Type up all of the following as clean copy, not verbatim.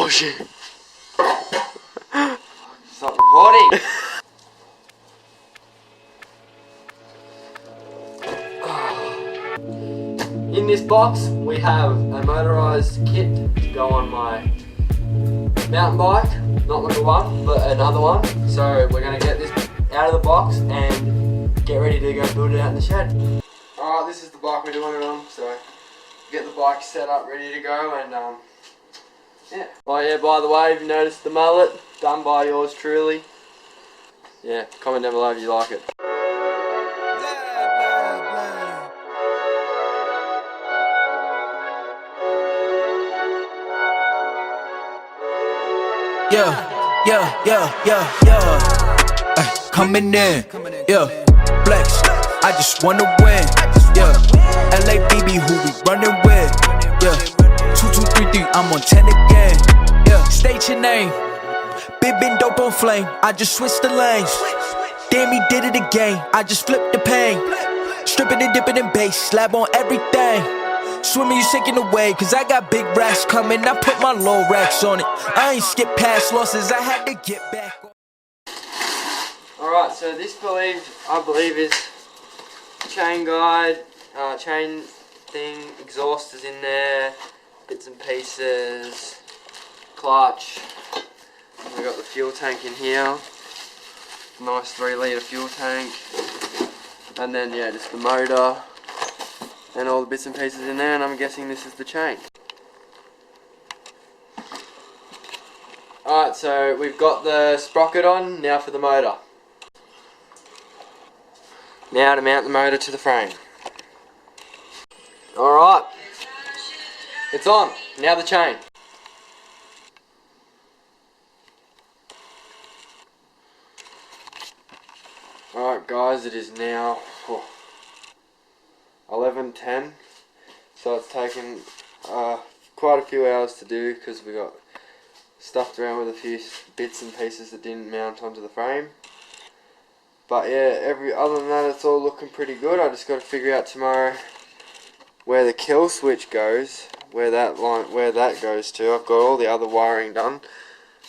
Oh shit. Stop recording. In this box we have a motorised kit to go on my mountain bike. Not like the one, but another one. So we're going to get this out of the box and get ready to go build it out in the shed. Alright, this is the bike we're doing it on. So get the bike set up, ready to go, and yeah. Oh yeah, by the way, if you noticed the mullet, done by yours truly. Yeah, comment down below if you like it. Coming in, flex, I just wanna win, LABB who we running with, 2, 2, 3, 3, I'm on 10 again, state your name, been dope on flame, I just switched the lanes, damn he did it again, I just flipped the pain, stripping and dipping in bass, slab on everything. Swimming, you sinking away, cause I got big racks coming. I put my low racks on it. I ain't skip past losses, I had to get back. Alright, so this I believe is chain guide, chain thing, exhaust is in there, bits and pieces, clutch. We got the fuel tank in here, nice 3 litre fuel tank, and then yeah, just the motor. And all the bits and pieces in there, and I'm guessing this is the chain. Alright, so we've got the sprocket on, now for the motor. Now to mount the motor to the frame. Alright, it's on, now the chain. Alright guys, it is now 11:10, so it's taken quite a few hours to do because we got stuffed around with a few bits and pieces that didn't mount onto the frame. But yeah, other than that, it's all looking pretty good. I just got to figure out tomorrow where the kill switch goes, where that goes to. I've got all the other wiring done,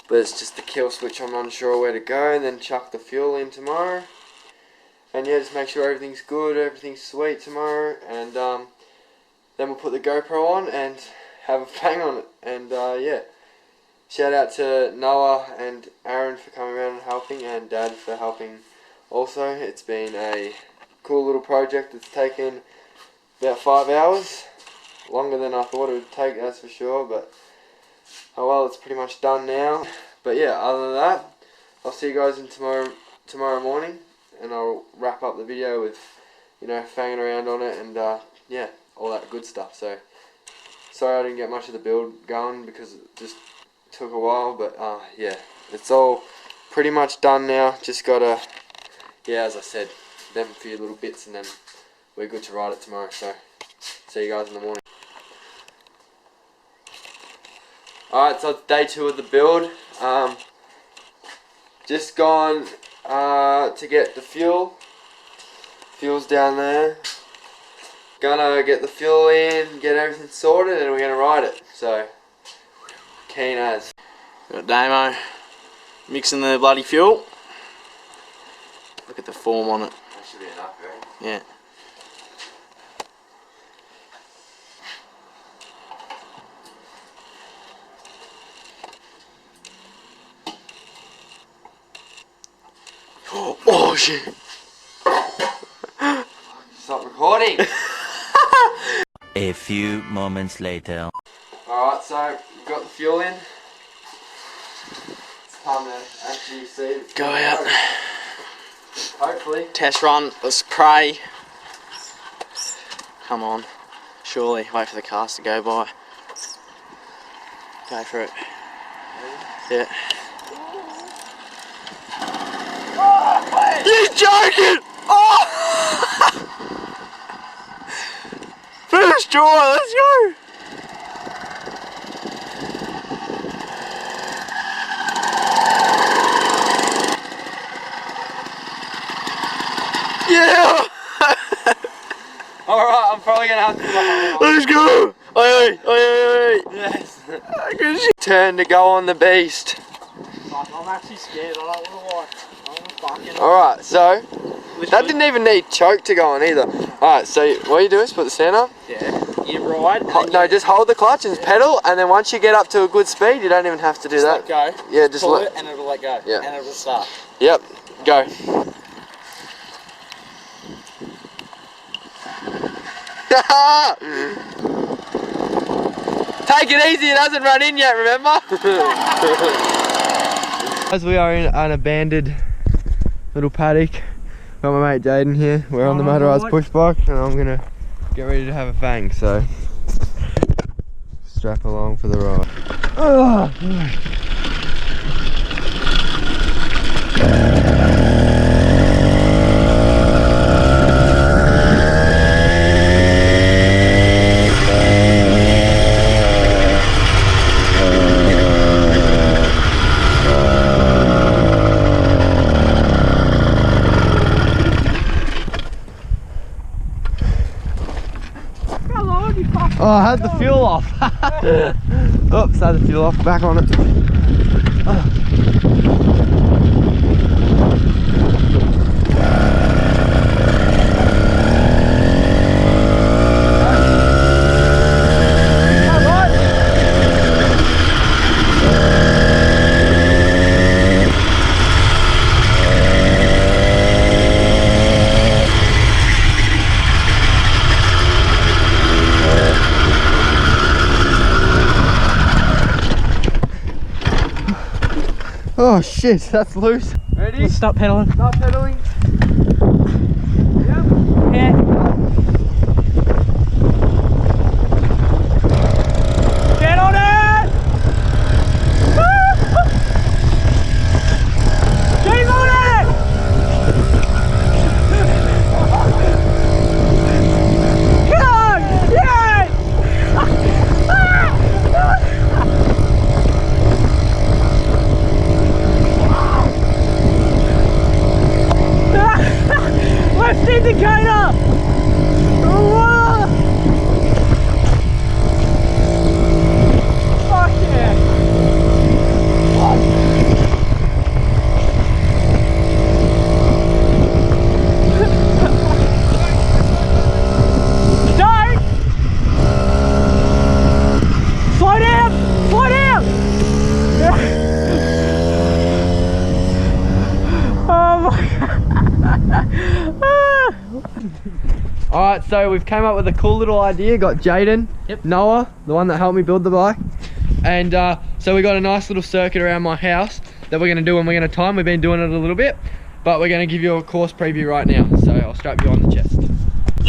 but it's just the kill switch I'm unsure where to go, and then chuck the fuel in tomorrow. And yeah, just make sure everything's good, everything's sweet tomorrow, and then we'll put the GoPro on and have a bang on it. And yeah, shout out to Noah and Aaron for coming around and helping, and Dad for helping also. It's been a cool little project. It's taken about 5 hours, longer than I thought it would take, that's for sure, but oh well, it's pretty much done now. But yeah, other than that, I'll see you guys in tomorrow morning. And I'll wrap up the video with, you know, fanging around on it and yeah, all that good stuff. So sorry I didn't get much of the build going because it just took a while, but yeah, it's all pretty much done now. Just gotta, yeah, as I said, them few little bits and then we're good to ride it tomorrow. So see you guys in the morning. Alright, so it's day 2 of the build. Just gone to get the fuel. Fuel's down there. Gonna get the fuel in, get everything sorted, and we're gonna ride it. So keen as. Got Damo mixing the bloody fuel. Look at the form on it. That should be enough, right? Yeah. Oh shit! Stop recording! A few moments later. Alright, so we've got the fuel in. It's time to actually see it. Go out. Hopefully. Test run. Let's pray. Come on. Surely. Wait for the cars to go by. Go for it. Yeah. You're joking! Oh! First try, let's go! Yeah! Alright, I'm probably gonna have to. Let's go! Oi, oi, oi, oi, oi! Yes. Turn to go on the beast. Fuck, I'm actually scared. I don't want to watch. Alright, so Literally. that didn't even need choke to go on either. Alright, so what you do is put the stand up. Yeah. You ride. No, just hold the clutch and pedal, and then once you get up to a good speed, you don't even have to do that. Let go. Yeah, just pull let it and it'll let go. Yeah. And it'll start. Yep, go. Take it easy, it hasn't run in yet, remember? As we are in an abandoned little paddock, got my mate Jaden here. We're on the motorised push bike, and I'm gonna get ready to have a fang, so strap along for the ride. Oh, I had the fuel off. Oops, had the fuel off. Back on it. Oh shit, that's loose. Ready? Let's stop pedaling. Stop pedaling. Yep. Yeah. Get on it! Keep on it! Come on! Yes! Left indicator! Whoa! Fuck yeah! Don't! Slow down! Slow down! Oh my god! Alright, so we've came up with a cool little idea. Got Jaden, Noah, the one that helped me build the bike. And so we got a nice little circuit around my house that we're going to do when we're going to time. We've been doing it a little bit, but we're going to give you a course preview right now. So I'll strap you on the chest.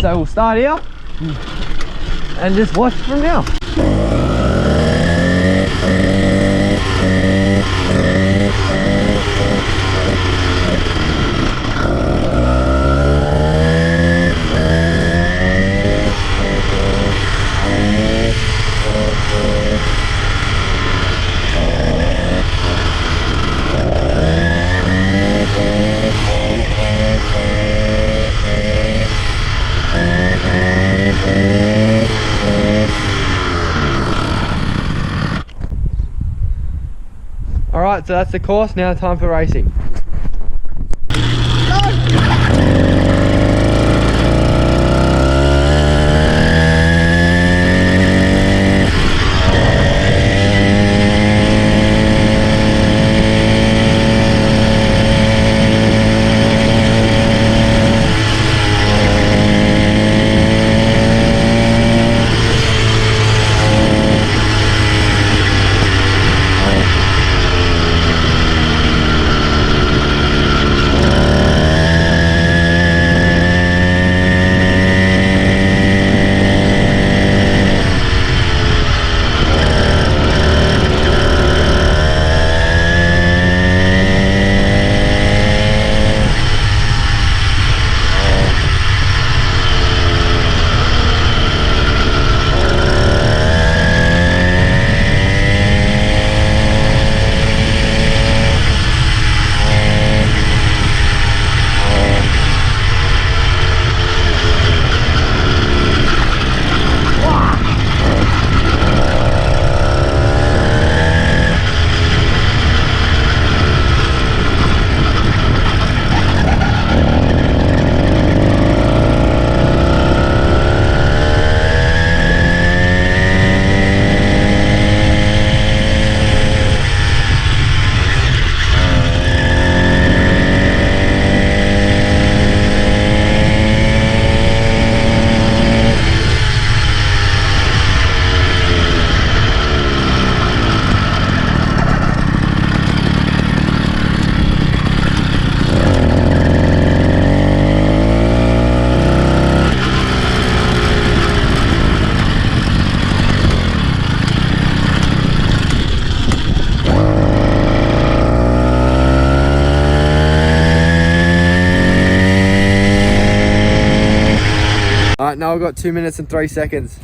So we'll start here and just watch from now. Alright, so that's the course, now time for racing. Alright, now I've got 2 minutes and 3 seconds.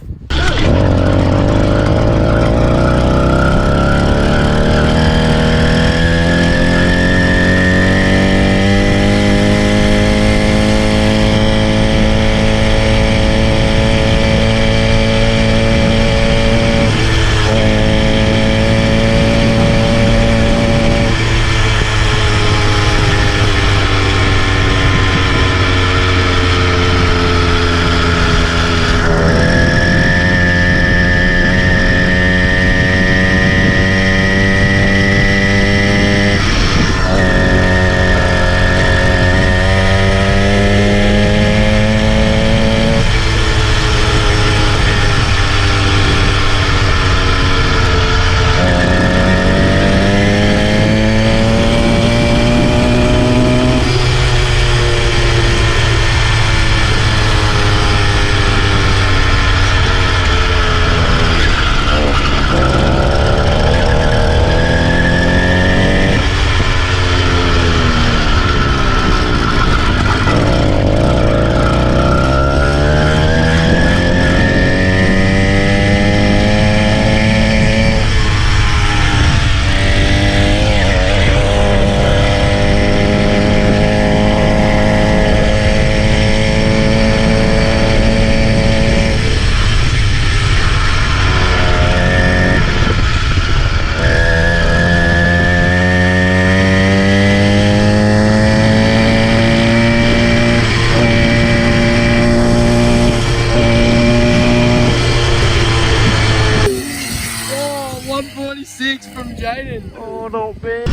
From Jaden. Oh, not bad.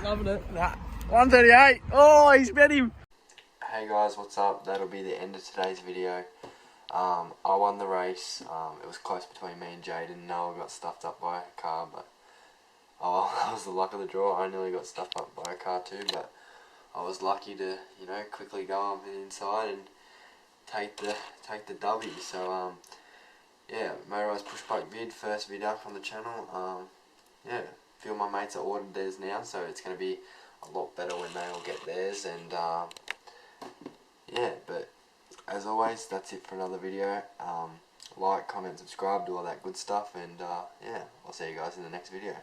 Loving it. Nah, 138. Oh, he's met him. Hey guys, what's up? That'll be the end of today's video. I won the race. It was close between me and Jaden. Noah got stuffed up by a car, but that was the luck of the draw. I nearly got stuffed up by a car too, but I was lucky to, you know, quickly go on the inside and take the W. So yeah, Moterised push bike vid, first vid up on the channel. Yeah, a few of my mates are ordered theirs now, so it's going to be a lot better when they all get theirs. And yeah, but as always, that's it for another video. Like, comment, subscribe, do all that good stuff, and yeah, I'll see you guys in the next video.